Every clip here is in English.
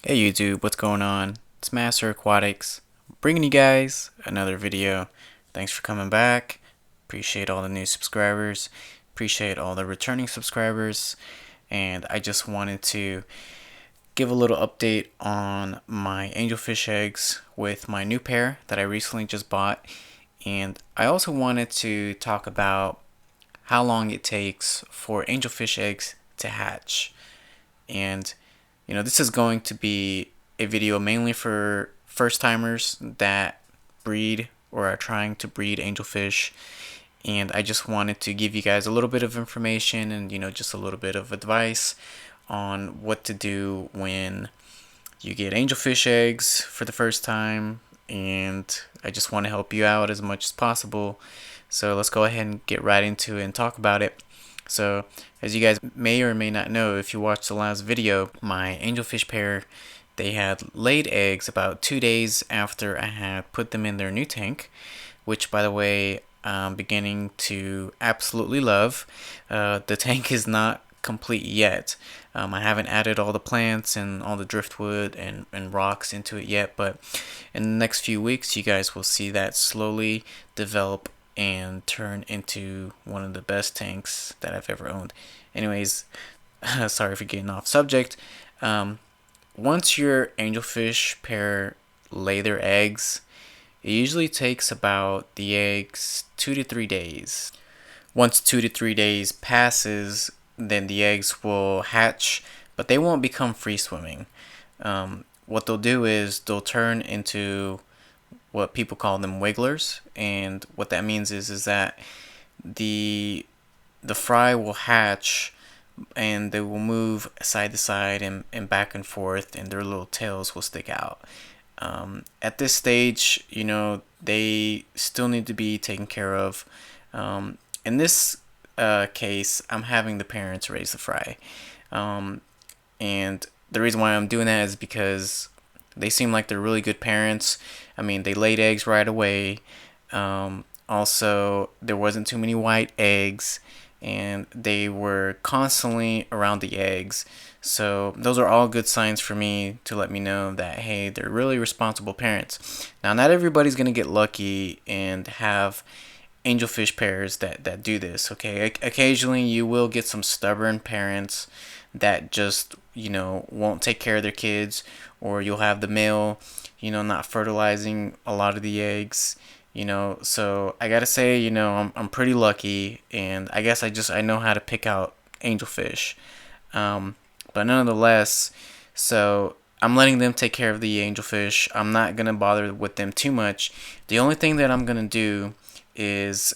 Hey YouTube, what's going on? It's Master Aquatics, bringing you guys another video. Thanks for coming back. Appreciate all the new subscribers. Appreciate all the returning subscribers. And I just wanted to give a little update on my angelfish eggs with my new pair that I recently just bought. And I also wanted to talk about how long it takes for angelfish eggs to hatch. And this is going to be a video mainly for first timers that breed or are trying to breed angelfish. And I just wanted to give you guys a little bit of information and, just a little bit of advice on what to do when you get angelfish eggs for the first time. And I just want to help you out as much as possible. So let's go ahead and get right into it and talk about it. So, as you guys may or may not know, if you watched the last video, my angelfish pair, they had laid eggs about 2 days after I had put them in their new tank, which, by the way, I'm beginning to absolutely love. The tank is not complete yet. I haven't added all the plants and all the driftwood and rocks into it yet, but in the next few weeks, you guys will see that slowly develop and turn into one of the best tanks that I've ever owned. Anyways, sorry for getting off subject. Once your angelfish pair lay their eggs, it usually takes about the eggs 2 to 3 days. Once 2 to 3 days passes, then the eggs will hatch, but they won't become free swimming. What they'll do is they'll turn into what people call them wigglers, and what that means is that the fry will hatch and they will move side to side and back and forth, and their little tails will stick out. At this stage, they still need to be taken care of. In this case, I'm having the parents raise the fry, and the reason why I'm doing that is because they seem like they're really good parents. I mean, they laid eggs right away. Also, there wasn't too many white eggs, and they were constantly around the eggs. So those are all good signs for me to let me know that, hey, they're really responsible parents. Now, not everybody's going to get lucky and have angelfish pairs that do this, okay? Occasionally, you will get some stubborn parents that just, won't take care of their kids, or you'll have the male, not fertilizing a lot of the eggs, so I gotta say, I'm pretty lucky, and I guess I know how to pick out angelfish, but nonetheless, so I'm letting them take care of the angelfish. I'm not gonna bother with them too much. The only thing that I'm gonna do is,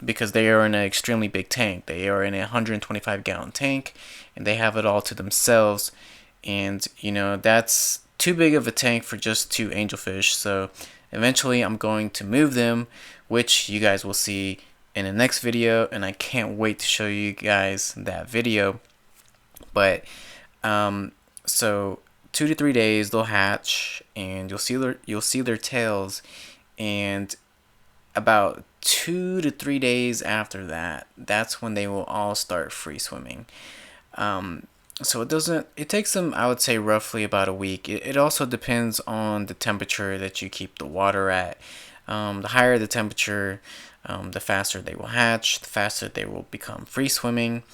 because they are in an extremely big tank. They are in a 125-gallon tank, and they have it all to themselves. And, that's too big of a tank for just 2 angelfish. So eventually I'm going to move them, which you guys will see in the next video. And I can't wait to show you guys that video. But, so 2 to 3 days they'll hatch, and you'll see their tails, and about 2 to 3 days after that, that's when they will all start free swimming. So it takes them, I would say, roughly about a week. It also depends on the temperature that you keep the water at. The higher the temperature, the faster they will hatch, the faster they will become free swimming.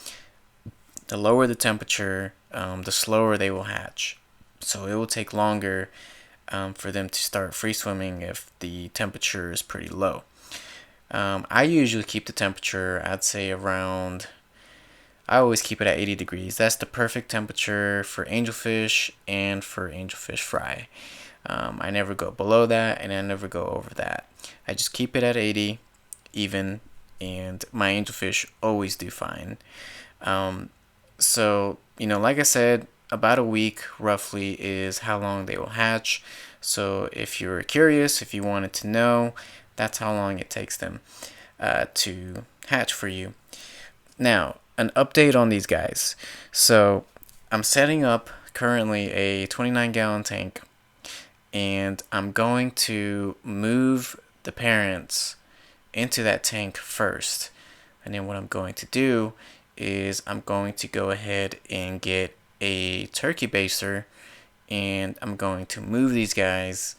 The lower the temperature, the slower they will hatch. So it will take longer for them to start free swimming if the temperature is pretty low. I usually keep the temperature, I'd say I always keep it at 80 degrees. That's the perfect temperature for angelfish and for angelfish fry. I never go below that, and I never go over that. I just keep it at 80 even, and my angelfish always do fine. So, like I said, about a week roughly is how long they will hatch. So if you're curious, if you wanted to know, that's how long it takes them to hatch for you. Now, an update on these guys. So I'm setting up currently a 29-gallon tank, and I'm going to move the parents into that tank first. And then what I'm going to do is I'm going to go ahead and get a turkey baster and I'm going to move these guys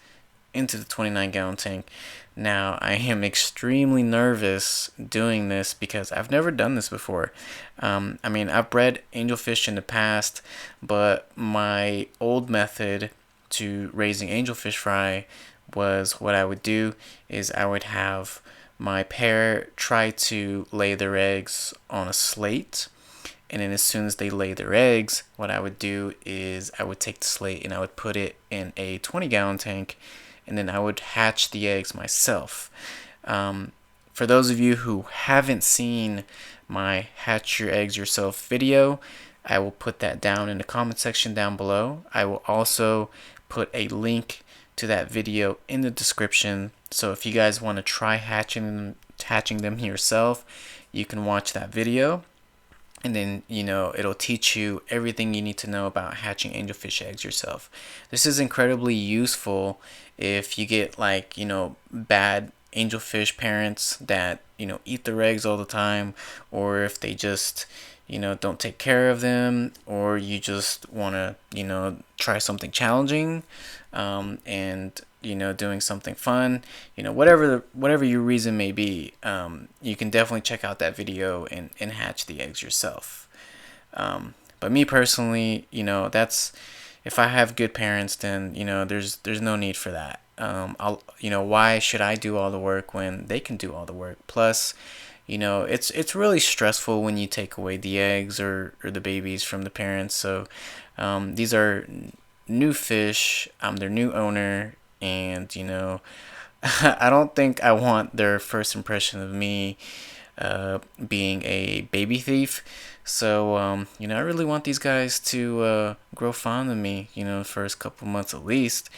into the 29-gallon tank. Now, I am extremely nervous doing this because I've never done this before. I mean, I've bred angelfish in the past, but my old method to raising angelfish fry was what I would do is I would have my pair try to lay their eggs on a slate, and then as soon as they lay their eggs, what I would do is I would take the slate and I would put it in a 20-gallon tank, and then I would hatch the eggs myself. For those of you who haven't seen my hatch your eggs yourself video, I will put that down in the comment section down below. I will also put a link to that video in the description, so if you guys want to try hatching them yourself, you can watch that video, and then it'll teach you everything you need to know about hatching angelfish eggs yourself. This is incredibly useful if you get bad angelfish parents that eat their eggs all the time, or if they just don't take care of them, or you just want to try something challenging, and doing something fun, whatever your reason may be, you can definitely check out that video and hatch the eggs yourself. But me personally, that's, if I have good parents, then there's no need for that. Why should I do all the work when they can do all the work? Plus, it's really stressful when you take away the eggs or the babies from the parents. So these are new fish. I'm their new owner, and I don't think I want their first impression of me being a baby thief. So I really want these guys to grow fond of me, the first couple months at least.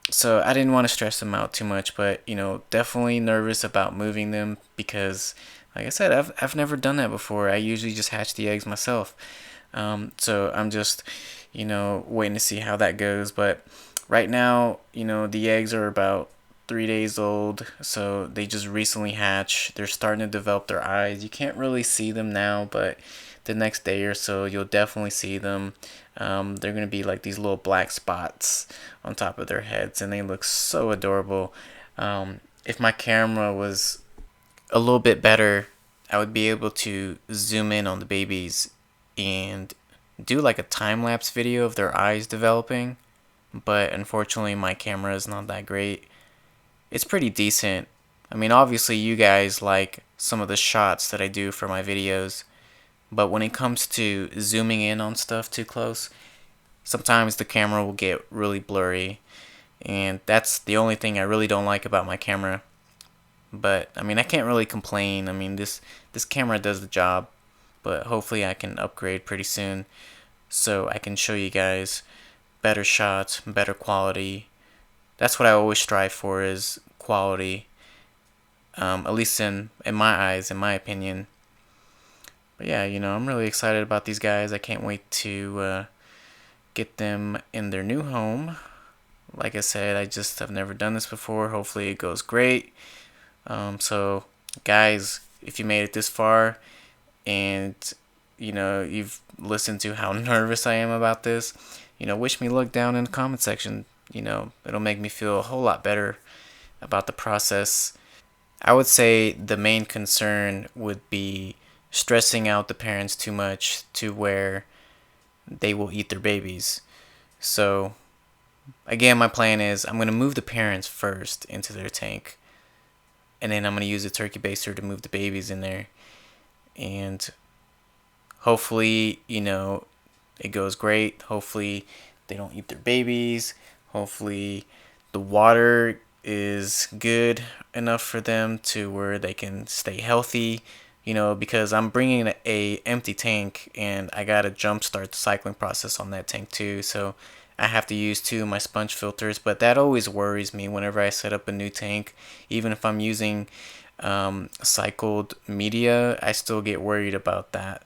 So I didn't want to stress them out too much, but definitely nervous about moving them because, like I said, I've never done that before. I usually just hatch the eggs myself. So I'm just waiting to see how that goes. But right now, the eggs are about 3 days old, so they just recently hatched. They're starting to develop their eyes. You can't really see them now, but the next day or so you'll definitely see them. They're gonna be like these little black spots on top of their heads, and they look so adorable. If my camera was a little bit better, I would be able to zoom in on the babies and do like a time-lapse video of their eyes developing, but unfortunately my camera is not that great. It's pretty decent. I mean, obviously you guys like some of the shots that I do for my videos, but when it comes to zooming in on stuff too close, sometimes the camera will get really blurry, and that's the only thing I really don't like about my camera. But I mean, I can't really complain. I mean, this camera does the job, but hopefully I can upgrade pretty soon so I can show you guys better shots, better quality. That's what I always strive for, is quality, at least in my eyes, in my opinion. But yeah, I'm really excited about these guys. I can't wait to get them in their new home. Like I said, I just have never done this before. Hopefully it goes great. So guys, if you made it this far and you've listened to how nervous I am about this, wish me luck down in the comment section. It'll make me feel a whole lot better about the process. I would say the main concern would be stressing out the parents too much to where they will eat their babies. So again, my plan is I'm going to move the parents first into their tank, and then I'm going to use a turkey baster to move the babies in there, and hopefully it goes great. Hopefully they don't eat their babies. Hopefully the water is good enough for them to where they can stay healthy, because I'm bringing a empty tank, and I gotta jumpstart the cycling process on that tank too. So I have to use 2 of my sponge filters, but that always worries me whenever I set up a new tank. Even if I'm using cycled media, I still get worried about that.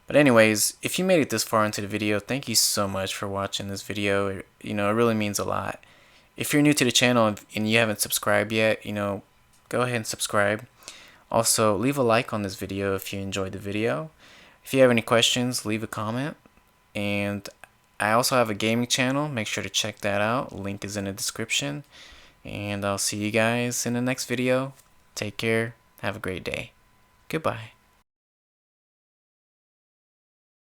But anyways, if you made it this far into the video, thank you so much for watching this video. It really means a lot. If you're new to the channel and you haven't subscribed yet, go ahead and subscribe. Also, leave a like on this video if you enjoyed the video. If you have any questions, leave a comment. And I also have a gaming channel. Make sure to check that out. Link is in the description. And I'll see you guys in the next video. Take care. Have a great day. Goodbye.